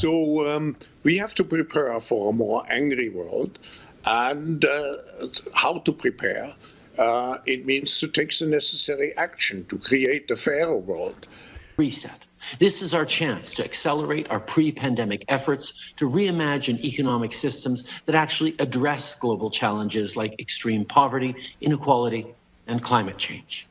So we have to prepare for a more angry world. And how to prepare? It means to take the necessary action to create a fairer world. Reset. This is our chance to accelerate our pre-pandemic efforts to reimagine economic systems that actually address global challenges like extreme poverty, inequality, and climate change.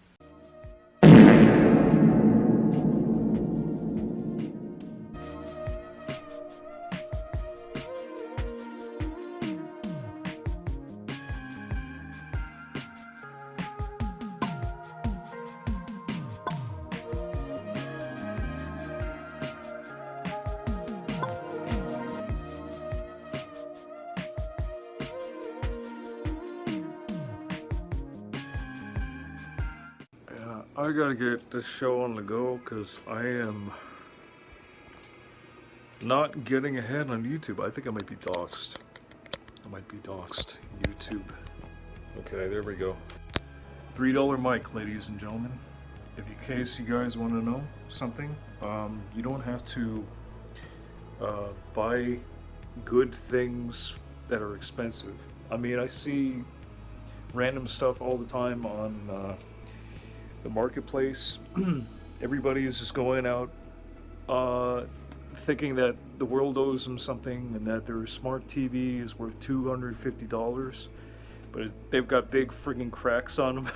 I gotta get this show on the go because I am not getting ahead on YouTube. I think I might be doxxed. YouTube. Okay, there we go. $3 mic, ladies and gentlemen. If in case you guys want to know something, you don't have to buy good things that are expensive. I mean, I see random stuff all the time on the marketplace. Everybody is just going out thinking that the world owes them something and that their smart TV is worth $250, but they've got big friggin' cracks on them.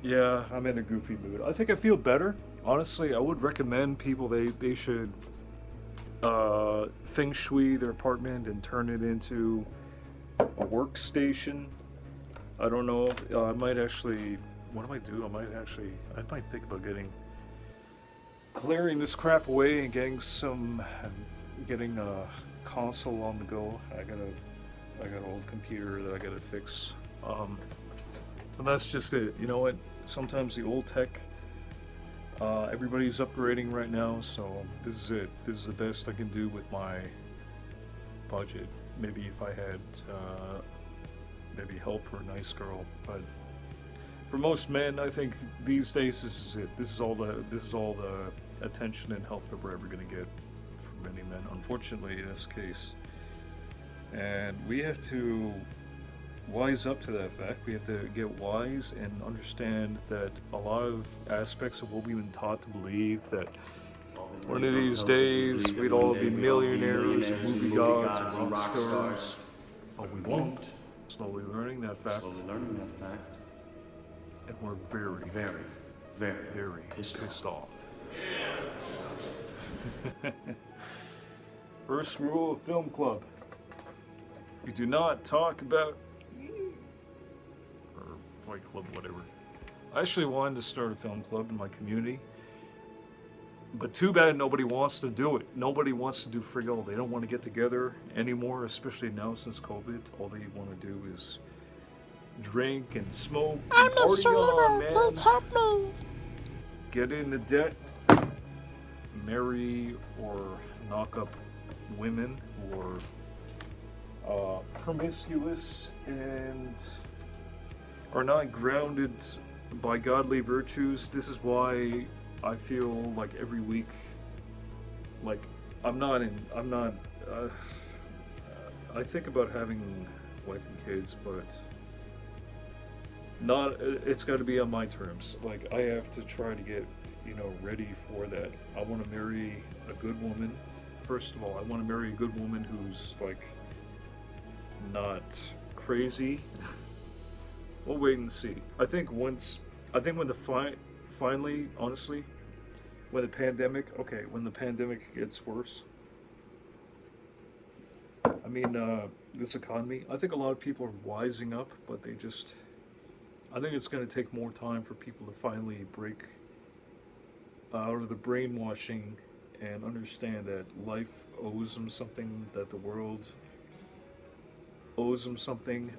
Yeah, I'm in a goofy mood. I think I feel better. Honestly, I would recommend people they should feng shui their apartment and turn it into a workstation. I don't know. I might actually. What do I do? I might think about clearing this crap away and getting a console on the go. I got an old computer that I gotta fix. But that's just it. You know what? Sometimes the old tech. Everybody's upgrading right now, so this is it. This is the best I can do with my budget. Maybe if I had. Maybe help or a nice girl, but for most men, I think these days this is it. This is all the attention and help that we're ever going to get from many men. Unfortunately, in this case, and we have to wise up to that fact. We have to get wise and understand that a lot of aspects of what we've been taught to believe that one of these days we'd all be millionaires, and movie gods, and rock stars, but we won't. Slowly learning that fact. And we're very pissed off. First rule of film club. You do not talk about or Fight Club, whatever. I actually wanted to start a film club in my community. But too bad nobody wants to do it. Nobody wants to do frig all. They don't want to get together anymore, especially now since COVID. All they want to do is drink and smoke and party on, man. Please help me. Get into debt, marry or knock up women who are promiscuous and are not grounded by godly virtues. This is why I feel like every week, like I think about having wife and kids, but it's got to be on my terms. Like I have to try to get, ready for that. I want to marry a good woman. First of all, I want to marry a good woman who's like not crazy. We'll wait and see. I think when finally, honestly, when the pandemic gets worse, I mean, this economy, I think a lot of people are wising up, but I think it's going to take more time for people to finally break out of the brainwashing and understand that life owes them something, that the world owes them something.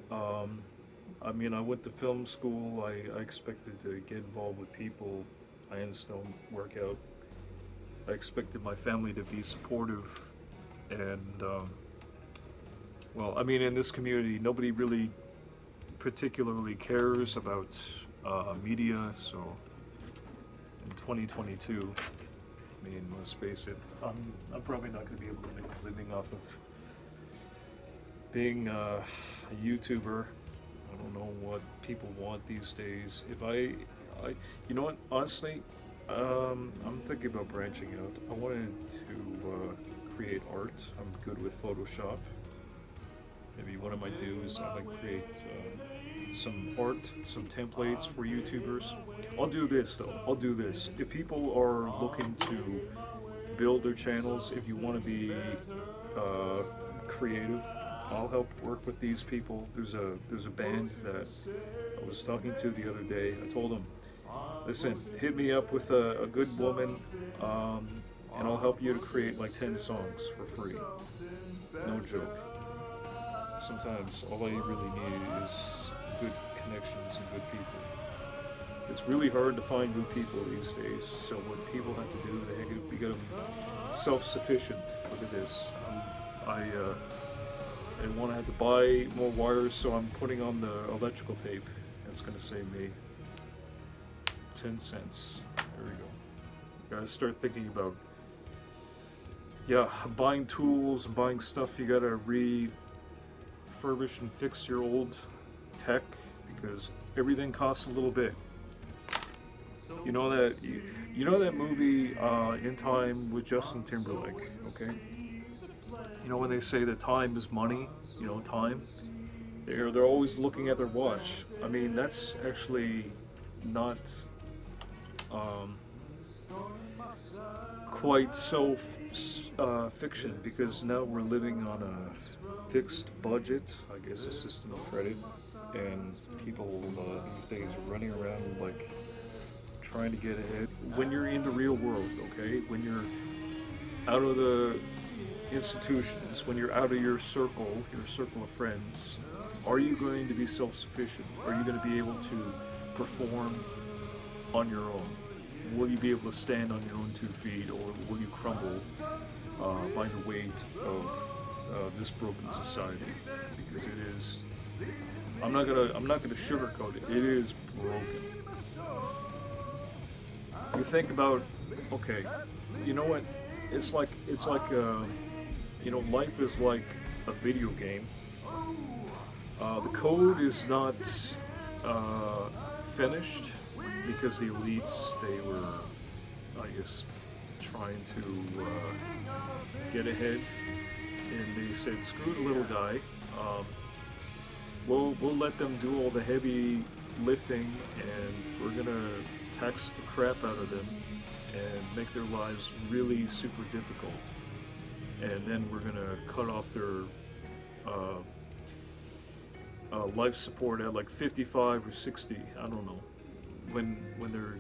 I mean, I went to film school. I expected to get involved with people. I just don't work out. I expected my family to be supportive, and well, I mean, in this community, nobody really particularly cares about media. So, in 2022, mean, let's face it, I'm probably not going to be able to make a living off of being a YouTuber. I don't know what people want these days. If you know what? Honestly, I'm thinking about branching out. I wanted to create art. I'm good with Photoshop. Maybe what I might do is I might create some art, some templates for YouTubers. I'll do this though. I'll do this. If people are looking to build their channels, if you want to be creative, I'll help work with these people. There's a band that I was talking to the other day. I told them, listen, hit me up with a good woman, and I'll help you to create like 10 songs for free. No joke. Sometimes all I really need is good connections and good people. It's really hard to find good people these days, so what people have to do, they have to become self-sufficient. Look at this. I want to have to buy more wires, so I'm putting on the electrical tape. That's going to save me 10 cents. There we go. Gotta start thinking about, buying tools and buying stuff. You gotta refurbish and fix your old tech, because everything costs a little bit. You know that movie In Time with Justin Timberlake, okay? You know when they say that time is money, time? They're always looking at their watch. I mean, that's actually not quite so fiction, because now we're living on a fixed budget, I guess a system of credit, and people these days are running around like trying to get ahead. When you're in the real world, okay, when you're out of the institutions, when you're out of your circle of friends, are you going to be self-sufficient? Are you going to be able to perform on your own? Will you be able to stand on your own 2 feet, or will you crumble by the weight of this broken society? Because it is. I'm not gonna sugarcoat it. It is broken. You think about, okay, you know what? It's like life is like a video game. The code is not finished, because the elites, they were, I guess, trying to get ahead, and they said, screw the little guy, we'll let them do all the heavy lifting, and we're gonna tax the crap out of them and make their lives really super difficult, and then we're gonna cut off their life support at like 55 or 60, I don't know. When they're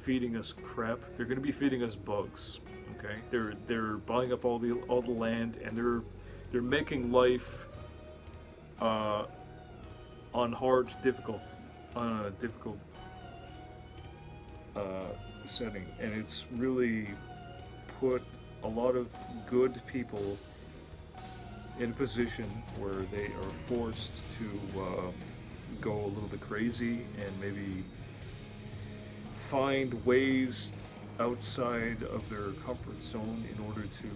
feeding us crap, they're going to be feeding us bugs. Okay, they're buying up all the land, and they're making life on a difficult setting, and it's really put a lot of good people in a position where they are forced to go a little bit crazy and maybe find ways outside of their comfort zone in order to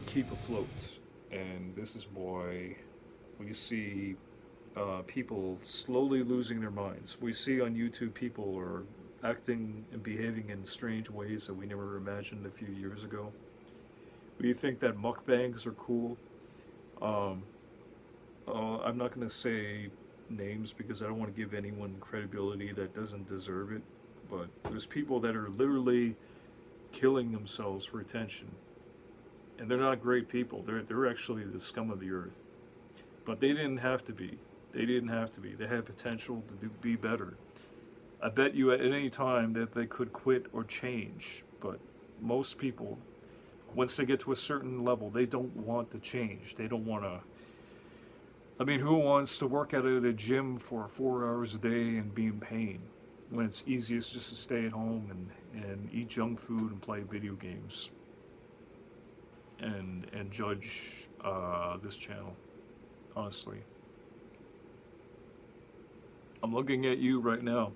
keep afloat. And this is why we see people slowly losing their minds. We see on YouTube people are acting and behaving in strange ways that we never imagined a few years ago. We think that mukbangs are cool. I'm not going to say names because I don't want to give anyone credibility that doesn't deserve it, but there's people that are literally killing themselves for attention, and they're not great people. They're actually the scum of the earth, but they didn't have to be. They had potential to be better. I bet you at any time that they could quit or change, but most people, once they get to a certain level, they don't want to change. They don't want to. I mean, who wants to work out at a gym for 4 hours a day and be in pain when it's easiest just to stay at home and eat junk food and play video games and judge this channel? Honestly, I'm looking at you right now,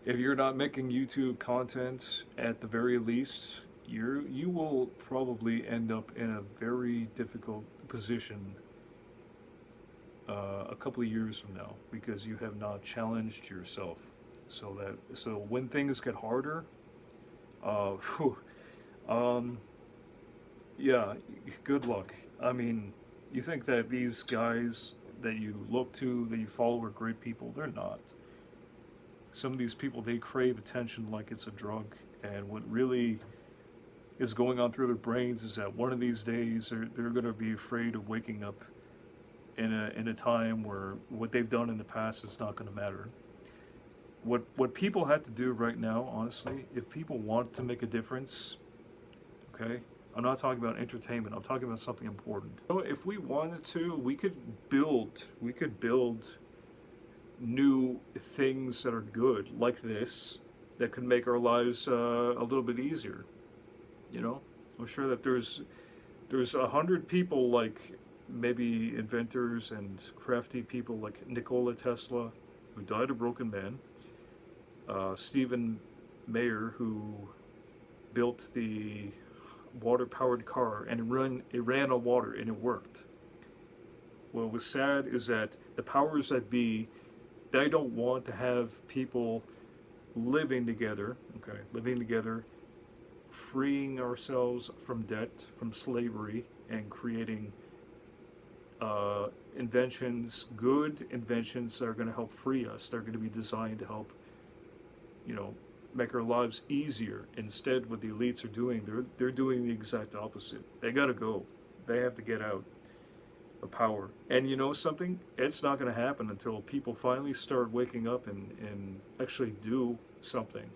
if you're not making YouTube content at the very least, you will probably end up in a very difficult position a couple of years from now because you have not challenged yourself. So when things get harder, whew, um, yeah, good luck. I mean, you think that these guys that you look to, that you follow, are great people? They're not. Some of these people, they crave attention like it's a drug, and what really is going on through their brains is that one of these days they're going to be afraid of waking up in a time where what they've done in the past is not going to matter. What people have to do right now, honestly, if people want to make a difference, okay, I'm not talking about entertainment, I'm talking about something important. So if we wanted to, we could build new things that are good, like this, that could make our lives a little bit easier. You know, I'm sure that there's 100 people, like maybe inventors and crafty people like Nikola Tesla, who died a broken man, Stephen Mayer, who built the water-powered car, and it ran on water and it worked. What was sad is that the powers that be, they don't want to have people living together, freeing ourselves from debt, from slavery, and creating inventions, good inventions that are going to help free us. They're going to be designed to help, make our lives easier. Instead, what the elites are doing, they're doing the exact opposite. They got to go. They have to get out of power. And you know something? It's not going to happen until people finally start waking up and actually do something.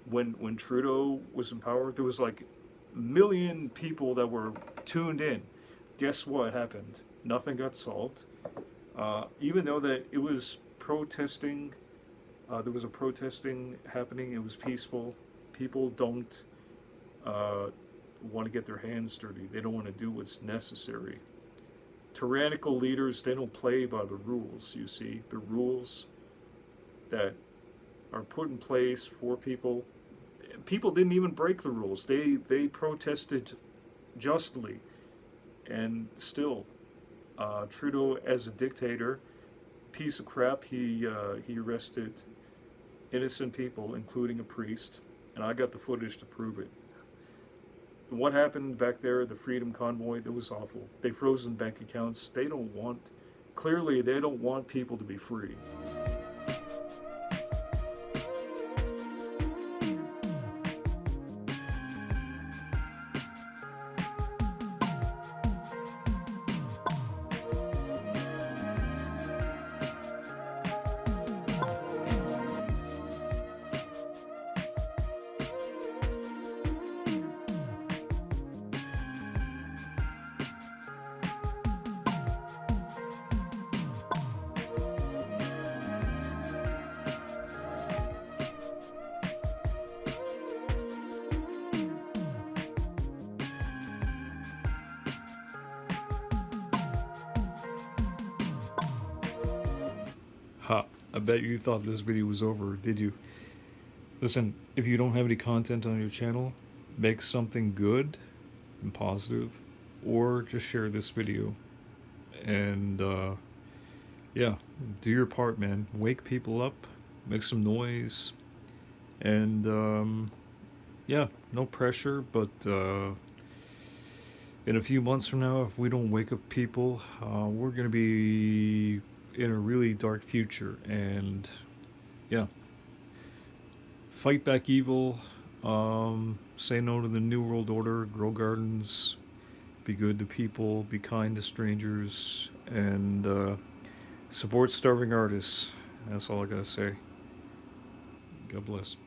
When Trudeau was in power, there was like a million people that were tuned in. Guess what happened? Nothing got solved. Even though that it was protesting, there was a protesting happening. It was peaceful. People don't want to get their hands dirty. They don't want to do what's necessary. Tyrannical leaders, they don't play by the rules, you see. The rules that are put in place for people. People didn't even break the rules. They protested justly. And still, Trudeau, as a dictator, piece of crap, he arrested innocent people, including a priest, and I got the footage to prove it. What happened back there, the Freedom Convoy, that was awful. They frozen bank accounts. Clearly they don't want people to be free. Ha, I bet you thought this video was over, did you? Listen, if you don't have any content on your channel, make something good and positive, or just share this video. And, yeah, do your part, man. Wake people up, make some noise, and, yeah, no pressure, but, in a few months from now, if we don't wake up people, we're gonna be in a really dark future. And yeah, fight back evil, say no to the New World Order, grow gardens, be good to people, be kind to strangers, and support starving artists. That's all I gotta say. God bless.